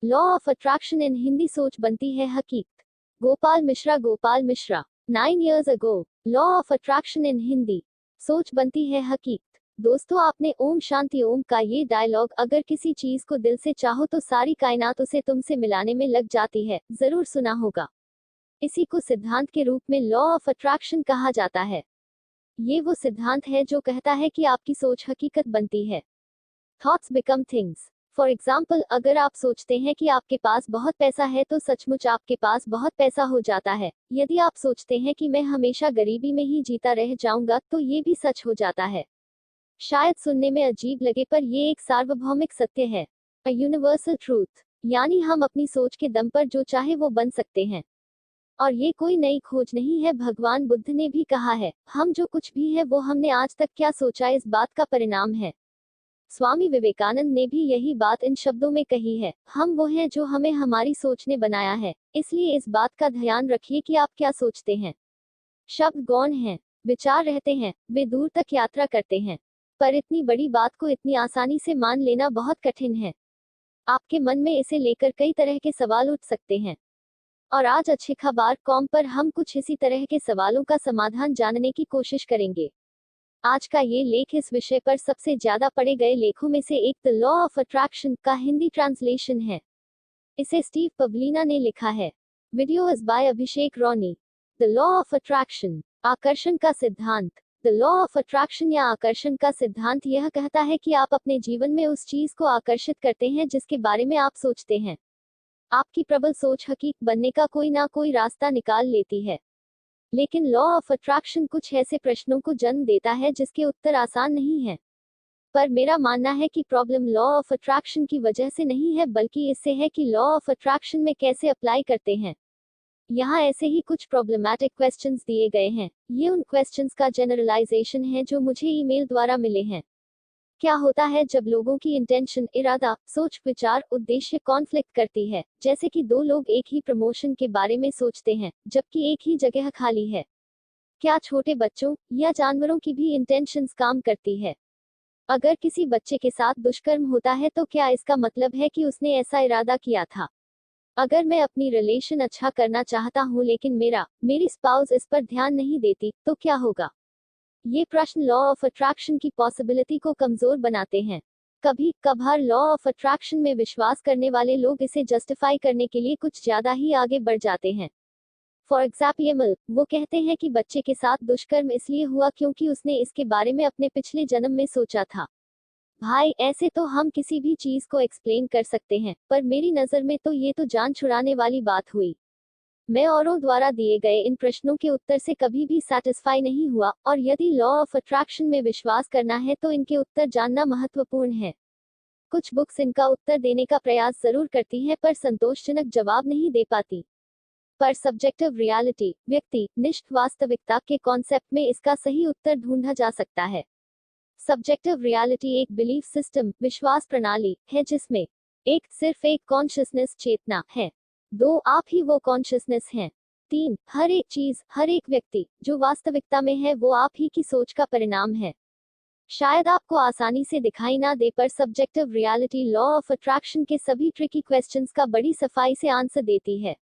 Law of attraction in Hindi, सोच बनती है हकीकत। Gopal Mishra 9 years ago। Law of attraction in Hindi, सोच बनती है हकीकत। दोस्तों, आपने ओम शांति ओम का ये डायलॉग, अगर किसी चीज को दिल से चाहो तो सारी कायनात उसे तुमसे मिलाने में लग जाती है, जरूर सुना होगा। इसी को सिद्धांत के रूप में लॉ ऑफ अट्रैक्शन कहा जाता है। ये वो सिद्धांत है जो कहता है कि आपकी सोच हकीकत बनती है। Thoughts become things. For example, अगर आप सोचते हैं कि आपके पास बहुत पैसा है तो सचमुच आपके पास बहुत पैसा हो जाता है। यदि आप सोचते हैं कि मैं हमेशा गरीबी में ही जीता रह जाऊंगा तो ये भी सच हो जाता है। शायद सुनने में अजीब लगे, पर ये एक सार्वभौमिक सत्य है। A universal truth. यानी हम अपनी सोच के दम पर जो चाहे वो बन सकते हैं। और ये कोई नई खोज नहीं है, भगवान बुद्ध ने भी कहा है, हम जो कुछ भी है वो हमने आज तक क्या सोचा इस बात का परिणाम है। स्वामी विवेकानंद ने भी यही बात इन शब्दों में कही है, हम वो हैं जो हमें हमारी सोच ने बनाया है। इसलिए इस बात का ध्यान रखिए कि आप क्या सोचते हैं। शब्द गौण हैं, विचार रहते हैं, वे दूर तक यात्रा करते हैं। पर इतनी बड़ी बात को इतनी आसानी से मान लेना बहुत कठिन है। आपके मन में इसे लेकर कई तरह के सवाल उठ सकते हैं। और आज अच्छी खबर कॉम पर हम कुछ इसी तरह के सवालों का समाधान जानने की कोशिश करेंगे। आज का ये लेख इस विषय पर सबसे ज्यादा पढ़े गए लेखों में से एक, द लॉ ऑफ अट्रैक्शन का हिंदी ट्रांसलेशन है। इसे स्टीव पवलीना ने लिखा है। Video is by Abhishek Ronnie. The law of attraction, आकर्षण का सिद्धांत। द लॉ ऑफ अट्रैक्शन या आकर्षण का सिद्धांत यह कहता है कि आप अपने जीवन में उस चीज को आकर्षित करते हैं जिसके बारे में आप सोचते हैं। आपकी प्रबल सोच हकीकत बनने का कोई ना कोई रास्ता निकाल लेती है। लेकिन लॉ ऑफ अट्रैक्शन कुछ ऐसे प्रश्नों को जन्म देता है जिसके उत्तर आसान नहीं है। पर मेरा मानना है कि प्रॉब्लम लॉ ऑफ अट्रैक्शन की वजह से नहीं है, बल्कि इससे है कि लॉ ऑफ अट्रैक्शन में कैसे अप्लाई करते हैं। यहाँ ऐसे ही कुछ प्रॉब्लमैटिक क्वेश्चंस दिए गए हैं। ये उन क्वेश्चंस का जनरलाइजेशन है जो मुझे ईमेल द्वारा मिले हैं। क्या होता है जब लोगों की इंटेंशन, इरादा, सोच, विचार, उद्देश्य कॉन्फ्लिक्ट करती है? जैसे कि दो लोग एक ही प्रमोशन के बारे में सोचते हैं जबकि एक ही जगह खाली है। क्या छोटे बच्चों या जानवरों की भी इंटेंशंस काम करती है? अगर किसी बच्चे के साथ दुष्कर्म होता है तो क्या इसका मतलब है कि उसने ऐसा इरादा किया था? अगर मैं अपनी रिलेशन अच्छा करना चाहता हूँ लेकिन मेरी स्पाउस इस पर ध्यान नहीं देती, तो क्या होगा? ये प्रश्न लॉ ऑफ अट्रैक्शन की पॉसिबिलिटी को कमजोर बनाते हैं। कभी कभार लॉ ऑफ अट्रैक्शन में विश्वास करने वाले लोग इसे जस्टिफाई करने के लिए कुछ ज्यादा ही आगे बढ़ जाते हैं। फॉर एग्जाम्पल, वो कहते हैं कि बच्चे के साथ दुष्कर्म इसलिए हुआ क्योंकि उसने इसके बारे में अपने पिछले जन्म में सोचा था। भाई, ऐसे तो हम किसी भी चीज को एक्सप्लेन कर सकते हैं, पर मेरी नजर में तो ये तो जान छुड़ाने वाली बात हुई। मैं औरों द्वारा दिए गए इन प्रश्नों के उत्तर से कभी भी सैटिस्फाई नहीं हुआ, और यदि लॉ ऑफ अट्रैक्शन में विश्वास करना है तो इनके उत्तर जानना महत्वपूर्ण है। कुछ बुक्स इनका उत्तर देने का प्रयास जरूर करती हैं पर संतोषजनक जवाब नहीं दे पाती। पर सब्जेक्टिव रियलिटी, व्यक्ति निष्ठ वास्तविकता के कॉन्सेप्ट में इसका सही उत्तर ढूंढा जा सकता है। सब्जेक्टिव रियलिटी एक बिलीफ सिस्टम, विश्वास प्रणाली है जिसमें सिर्फ एक कॉन्शियसनेस, चेतना है। 2, आप ही वो कॉन्शियसनेस हैं। 3, हर एक चीज, हर एक व्यक्ति जो वास्तविकता में है वो आप ही की सोच का परिणाम है। शायद आपको आसानी से दिखाई ना दे, पर subjective reality law of attraction के सभी ट्रिकी क्वेश्चंस का बड़ी सफाई से आंसर देती है।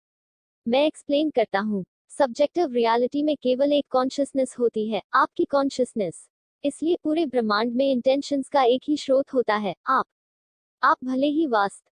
मैं एक्सप्लेन करता हूँ। सब्जेक्टिव रियलिटी में केवल एक कॉन्शियसनेस होती है, आपकी कॉन्शियसनेस। इसलिए पूरे ब्रह्मांड में इंटेंशंस का एक ही स्रोत होता है, आप भले ही वास्तव